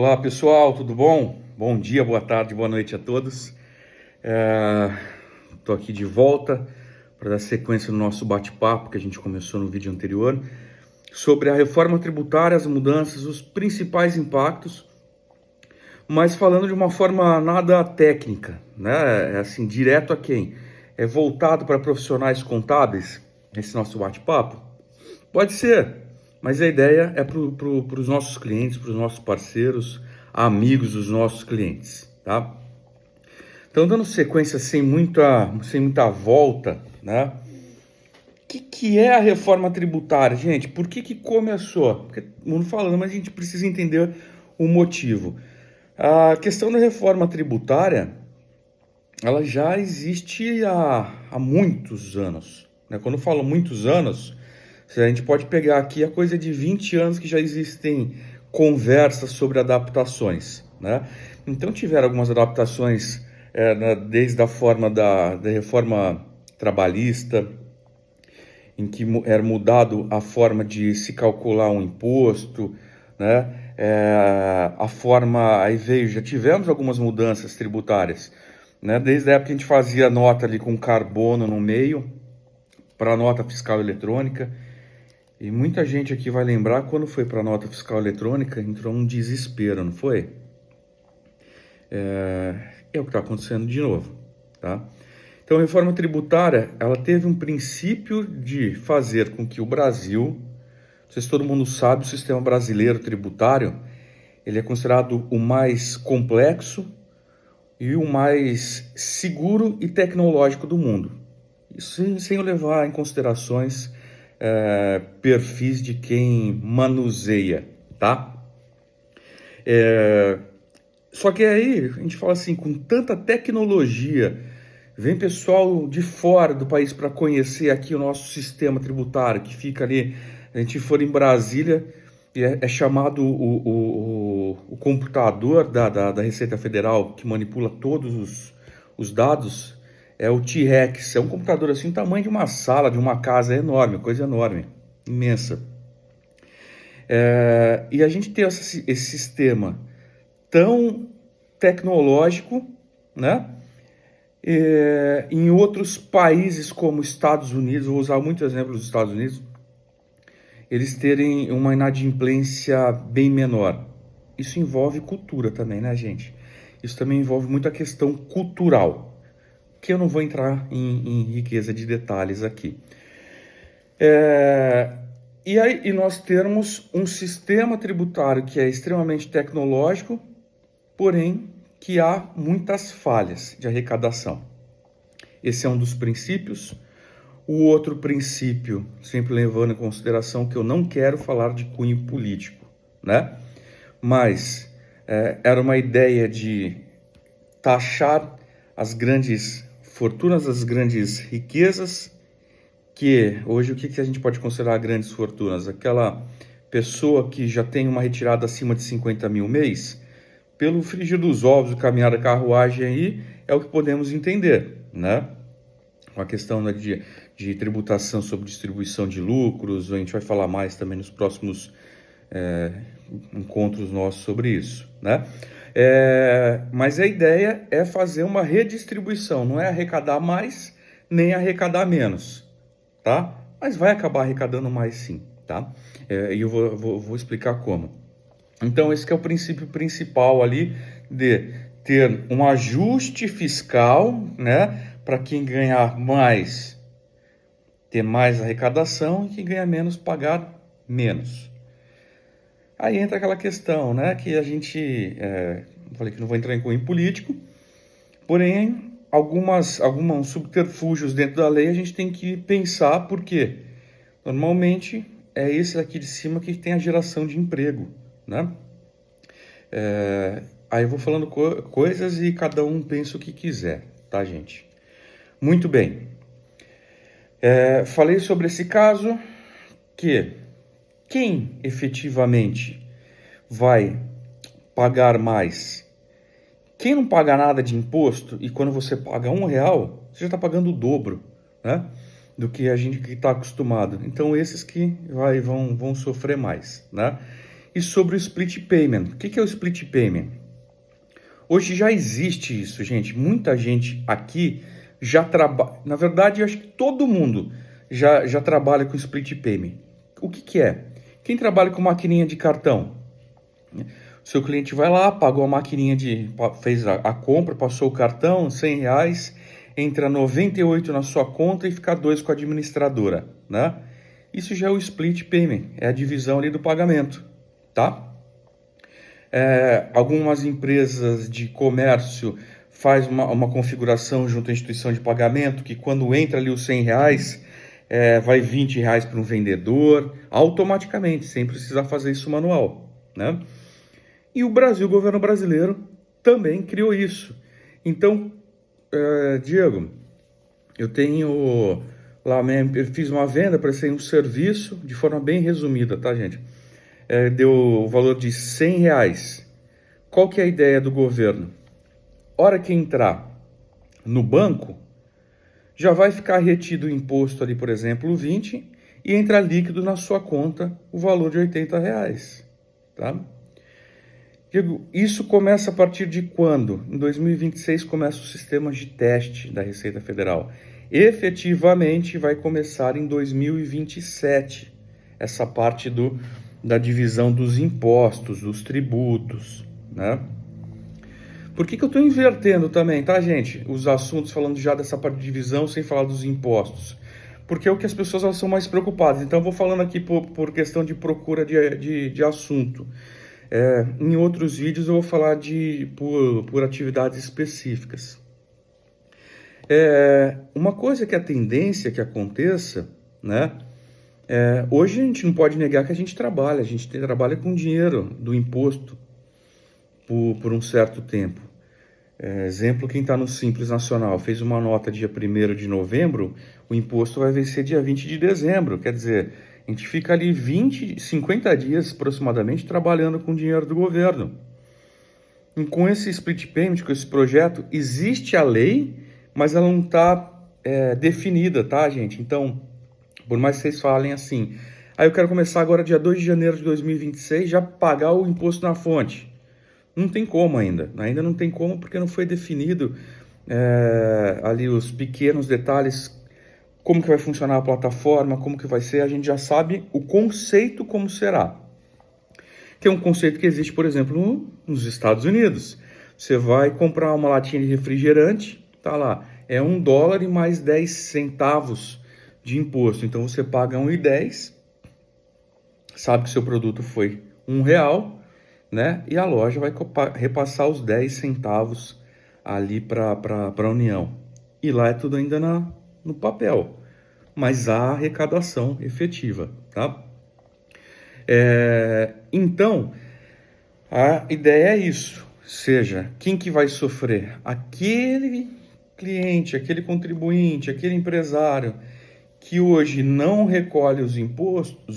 Olá pessoal, tudo bom? Bom dia, boa tarde, boa noite a todos. Estou aqui de volta para dar sequência no nosso bate-papo que a gente começou no vídeo anterior sobre a reforma tributária, as mudanças, os principais impactos, mas falando de uma forma nada técnica, né? É assim, direto a quem? É voltado para profissionais contábeis, esse nosso bate-papo? Pode ser, mas a ideia é para os nossos clientes, para os nossos parceiros, amigos dos nossos clientes, tá? Então, dando sequência sem muita volta, né? O que é a reforma tributária, gente? Por que começou? Porque todo mundo falando, mas a gente precisa entender o motivo. A questão da reforma tributária, ela já existe há muitos anos, né? Quando eu falo muitos anos, a gente pode pegar aqui a coisa de 20 anos que já existem conversas sobre adaptações, né? Então tiveram algumas adaptações desde a forma da reforma trabalhista, em que era mudado a forma de se calcular um imposto, né? A forma, aí veio, já tivemos algumas mudanças tributárias, né? Desde a época que a gente fazia nota ali com carbono no meio, para a nota fiscal eletrônica. E muita gente aqui vai lembrar, quando foi para a nota fiscal eletrônica, entrou um desespero, não foi? É o que está acontecendo de novo, tá? Então, a reforma tributária, ela teve um princípio de fazer com que o Brasil, não sei se todo mundo sabe, o sistema brasileiro tributário, ele é considerado o mais complexo e o mais seguro e tecnológico do mundo. Isso sem levar em considerações perfis de quem manuseia, tá? Só que aí a gente fala assim, com tanta tecnologia, vem pessoal de fora do país para conhecer aqui o nosso sistema tributário, que fica ali, a gente for em Brasília, é chamado o computador da Receita Federal, que manipula todos os dados, é o T-Rex, é um computador assim, do tamanho de uma sala, de uma casa, é enorme, coisa enorme, imensa. E a gente tem esse sistema tão tecnológico, né? Em outros países como Estados Unidos, vou usar muito exemplo dos Estados Unidos, eles terem uma inadimplência bem menor. Isso envolve cultura também, né, gente? Isso também envolve muita questão cultural, que eu não vou entrar em riqueza de detalhes aqui. E nós temos um sistema tributário que é extremamente tecnológico, porém que há muitas falhas de arrecadação. Esse é um dos princípios. O outro princípio, sempre levando em consideração que eu não quero falar de cunho político, né? Mas era uma ideia de taxar as grandes fortunas, as grandes riquezas, que hoje o que a gente pode considerar grandes fortunas? Aquela pessoa que já tem uma retirada acima de 50 mil mês, pelo frigir dos ovos, o caminhar da carruagem aí, é o que podemos entender, né? Com a questão de tributação sobre distribuição de lucros, a gente vai falar mais também nos próximos encontros nossos sobre isso, né? Mas a ideia é fazer uma redistribuição, não é arrecadar mais, nem arrecadar menos, tá? Mas vai acabar arrecadando mais sim, tá? E eu vou explicar como. Então, esse que é o princípio principal ali de ter um ajuste fiscal, né? Para quem ganhar mais, ter mais arrecadação, e quem ganha menos, pagar menos. Aí entra aquela questão, né? Que a gente, falei que não vou entrar em cunho político, porém, alguns subterfúgios dentro da lei a gente tem que pensar, porque normalmente é esse aqui de cima que tem a geração de emprego, né? Aí eu vou falando coisas e cada um pensa o que quiser, tá, gente? Muito bem. Falei sobre esse caso, que quem efetivamente vai pagar mais? Quem não paga nada de imposto, e quando você paga R$1, você já está pagando o dobro, né? Do que a gente que está acostumado. Então, esses que vão sofrer mais, né? e sobre o split payment. O que é o split payment? Hoje já existe isso, gente. Muita gente aqui já trabalha. Na verdade, eu acho que todo mundo já trabalha com split payment. O que é? Quem trabalha com maquininha de cartão? Seu cliente vai lá, pagou a maquininha fez a compra, passou o cartão, R$100, entra 98 na sua conta e fica 2 com a administradora, né? Isso já é o split payment, é a divisão ali do pagamento, tá? Algumas empresas de comércio faz uma configuração junto à instituição de pagamento, que quando entra ali os R$100, vai R$20 para um vendedor, automaticamente, sem precisar fazer isso manual, né? E o governo brasileiro também criou isso. Então, Diego, eu tenho lá mesmo, eu fiz uma venda, prestei um serviço de forma bem resumida, tá, gente? Deu o valor de R$100. Qual que é a ideia do governo? Hora que entrar no banco, já vai ficar retido o imposto ali, por exemplo, 20, e entra líquido na sua conta o valor de R$80, tá? Diego, isso começa a partir de quando? Em 2026 começa o sistema de teste da Receita Federal. Efetivamente vai começar em 2027, essa parte da divisão dos impostos, dos tributos, né? Por que eu estou invertendo também, tá, gente? Os assuntos falando já dessa parte de divisão sem falar dos impostos. Porque é o que as pessoas elas são mais preocupadas. Então eu vou falando aqui por questão de procura de assunto. Em outros vídeos eu vou falar por atividades específicas. Uma coisa que é a tendência que aconteça, né? Hoje a gente não pode negar que a gente trabalha com dinheiro do imposto por um certo tempo. Exemplo, quem está no Simples Nacional fez uma nota dia 1º de novembro, o imposto vai vencer dia 20 de dezembro, quer dizer, a gente fica ali 50 dias aproximadamente trabalhando com o dinheiro do governo. E com esse split payment, com esse projeto, existe a lei, mas ela não está definida, tá, gente? Então, por mais que vocês falem assim, eu quero começar agora dia 2 de janeiro de 2026, já pagar o imposto na fonte. Não tem como ainda não tem como porque não foi definido ali os pequenos detalhes, como que vai funcionar a plataforma, como que vai ser, a gente já sabe o conceito como será. Que é um conceito que existe, por exemplo, nos Estados Unidos. Você vai comprar uma latinha de refrigerante, tá lá, $1 e mais 10 centavos de imposto. Então você paga R$1,10, sabe que seu produto foi R$1, né? E a loja vai repassar os 10 centavos ali para a União. E lá é tudo ainda no papel, mas há arrecadação efetiva, tá? Então, a ideia é isso, seja, quem que vai sofrer? Aquele cliente, aquele contribuinte, aquele empresário que hoje não recolhe os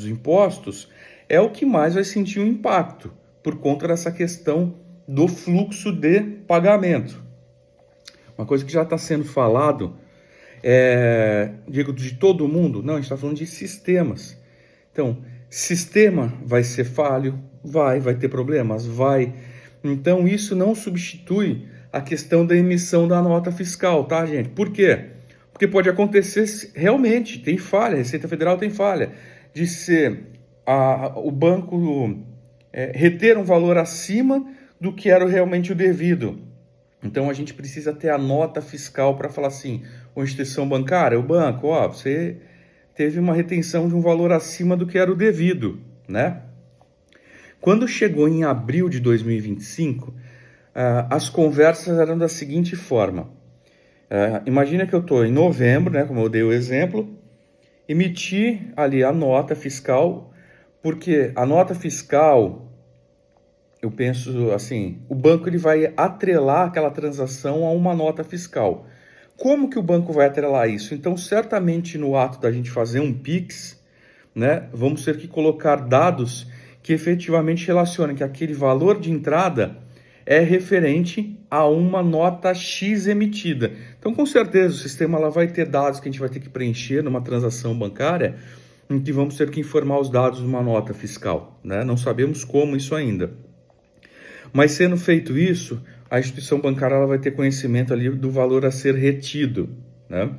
impostos é o que mais vai sentir o impacto, por conta dessa questão do fluxo de pagamento. Uma coisa que já está sendo falado, digo, de todo mundo, não, a gente está falando de sistemas. Então, sistema vai ser falho? Vai ter problemas? Vai. Então, isso não substitui a questão da emissão da nota fiscal, tá, gente? Por quê? Porque pode acontecer, realmente, tem falha, a Receita Federal tem falha, de ser o banco reter um valor acima do que era realmente o devido. Então a gente precisa ter a nota fiscal para falar assim, a instituição bancária, o banco, você teve uma retenção de um valor acima do que era o devido, né? Quando chegou em abril de 2025, as conversas eram da seguinte forma. Imagina que eu estou em novembro, né, como eu dei o exemplo, emiti ali a nota fiscal, porque a nota fiscal, eu penso assim, o banco ele vai atrelar aquela transação a uma nota fiscal. Como que o banco vai atrelar isso? Então, certamente no ato da gente fazer um Pix, né, vamos ter que colocar dados que efetivamente relacionem que aquele valor de entrada é referente a uma nota X emitida. Então, com certeza, o sistema vai ter dados que a gente vai ter que preencher numa transação bancária em que vamos ter que informar os dados de uma nota fiscal, né? Não sabemos como isso ainda. Mas sendo feito isso, a instituição bancária ela vai ter conhecimento ali do valor a ser retido, né?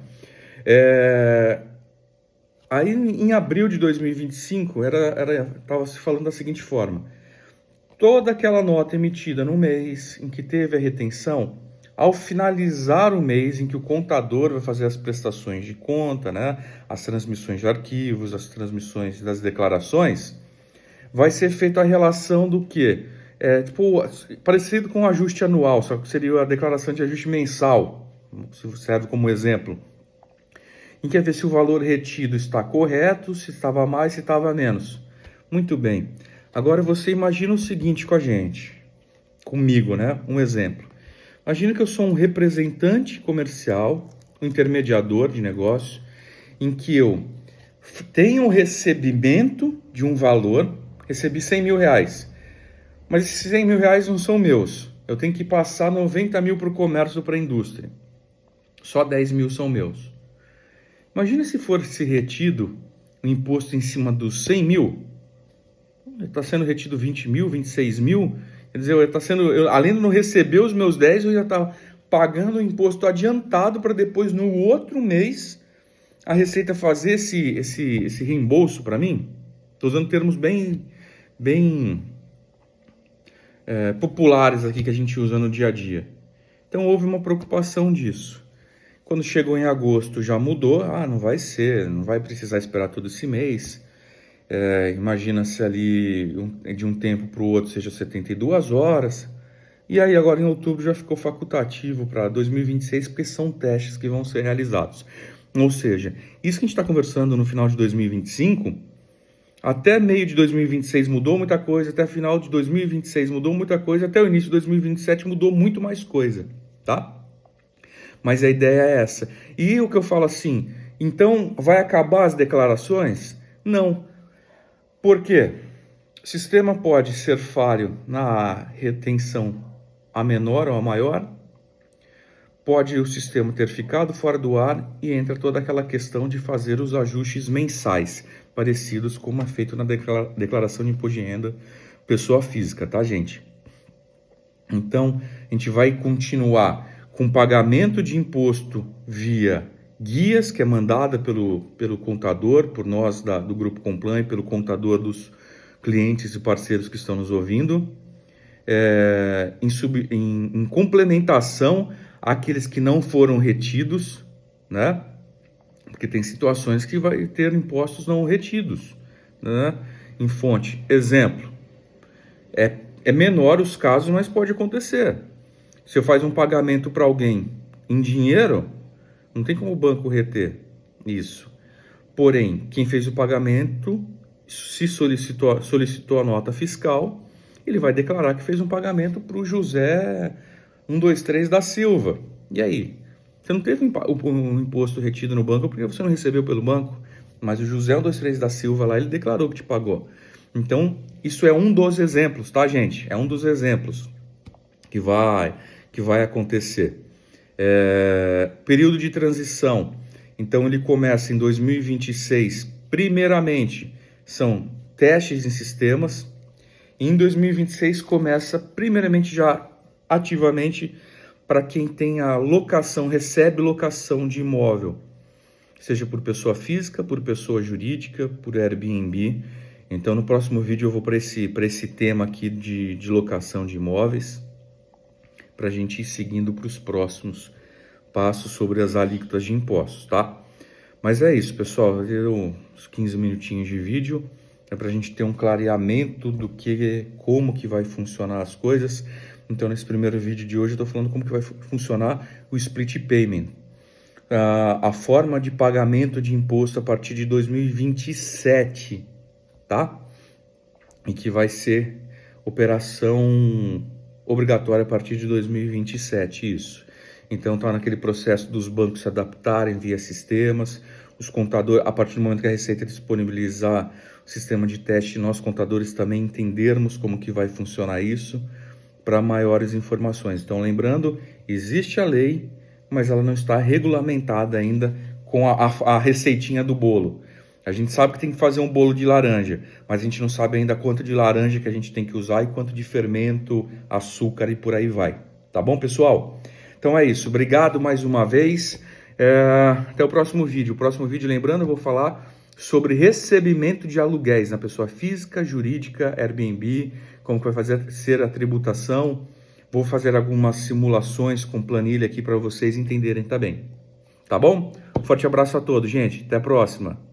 Aí em abril de 2025 estava se falando da seguinte forma: toda aquela nota emitida no mês em que teve a retenção, ao finalizar o mês em que o contador vai fazer as prestações de conta, né, as transmissões de arquivos, as transmissões das declarações, vai ser feita a relação do quê? Parecido com o ajuste anual, só que seria a declaração de ajuste mensal, serve como exemplo, em que é ver se o valor retido está correto, se estava mais, se estava menos. Muito bem. Agora você imagina o seguinte com a gente, comigo, né? Um exemplo. Imagina que eu sou um representante comercial, um intermediador de negócio, em que eu tenho um recebimento de um valor, recebi 100 mil reais, mas esses 100 mil reais não são meus. Eu tenho que passar 90 mil para o comércio, para a indústria. Só 10 mil são meus. Imagina se fosse retido o imposto em cima dos 100 mil. Está sendo retido 20 mil, 26 mil. Quer dizer, além de não receber os meus 10, eu já estava pagando o imposto adiantado para depois, no outro mês, a Receita fazer esse reembolso para mim. Estou usando termos bem populares aqui que a gente usa no dia a dia. Então, houve uma preocupação disso. Quando chegou em agosto já mudou, não vai ser, não vai precisar esperar todo esse mês. Imagina se ali de um tempo para o outro seja 72 horas. E aí agora em outubro já ficou facultativo para 2026, porque são testes que vão ser realizados. Ou seja, isso que a gente está conversando no final de 2025, até meio de 2026 mudou muita coisa, até final de 2026 mudou muita coisa, até o início de 2027 mudou muito mais coisa, tá? Mas a ideia é essa. E o que eu falo assim, então vai acabar as declarações? Não. Por quê? O sistema pode ser falho na retenção a menor ou a maior, pode o sistema ter ficado fora do ar e entra toda aquela questão de fazer os ajustes mensais, parecidos como é feito na declaração de imposto de renda pessoa física, tá, gente? Então, a gente vai continuar com pagamento de imposto via guias, que é mandada pelo contador, por nós do Grupo Complan, pelo contador dos clientes e parceiros que estão nos ouvindo, em complementação àqueles que não foram retidos, né? Porque tem situações que vai ter impostos não retidos, né? Em fonte. Exemplo, é menor os casos, mas pode acontecer. Se eu faço um pagamento para alguém em dinheiro, não tem como o banco reter isso. Porém, quem fez o pagamento, se solicitou a nota fiscal, ele vai declarar que fez um pagamento para o José 123 da Silva. E aí? Você não teve um imposto retido no banco porque você não recebeu pelo banco, mas o José 123 da Silva lá, ele declarou que te pagou. Então, isso é um dos exemplos, tá, gente? É um dos exemplos que vai acontecer. Período de transição. Então, ele começa em 2026. Primeiramente, são testes em sistemas. Em 2026, começa, primeiramente, já ativamente, para quem tem a locação, recebe locação de imóvel, seja por pessoa física, por pessoa jurídica, por Airbnb. Então, no próximo vídeo, eu vou para esse tema aqui de locação de imóveis, para a gente ir seguindo para os próximos passos sobre as alíquotas de impostos, tá? Mas é isso, pessoal. Deu uns 15 minutinhos de vídeo. É para a gente ter um clareamento como que vai funcionar as coisas. Então, nesse primeiro vídeo de hoje, eu estou falando como que vai funcionar o split payment. A forma de pagamento de imposto a partir de 2027, tá? E que vai ser operação obrigatória a partir de 2027, isso. Então, está naquele processo dos bancos se adaptarem via sistemas, os contadores, a partir do momento que a Receita disponibilizar o sistema de teste, nós contadores também entendermos como que vai funcionar isso, para maiores informações. Então, lembrando, existe a lei, mas ela não está regulamentada ainda com a receitinha do bolo. A gente sabe que tem que fazer um bolo de laranja, mas a gente não sabe ainda quanto de laranja que a gente tem que usar e quanto de fermento, açúcar e por aí vai. Tá bom, pessoal? Então é isso. Obrigado mais uma vez. Até o próximo vídeo. O próximo vídeo, lembrando, eu vou falar sobre recebimento de aluguéis na pessoa física, jurídica, Airbnb, como que vai ser a tributação. Vou fazer algumas simulações com planilha aqui para vocês entenderem também. Tá bom? Um forte abraço a todos, gente. Até a próxima.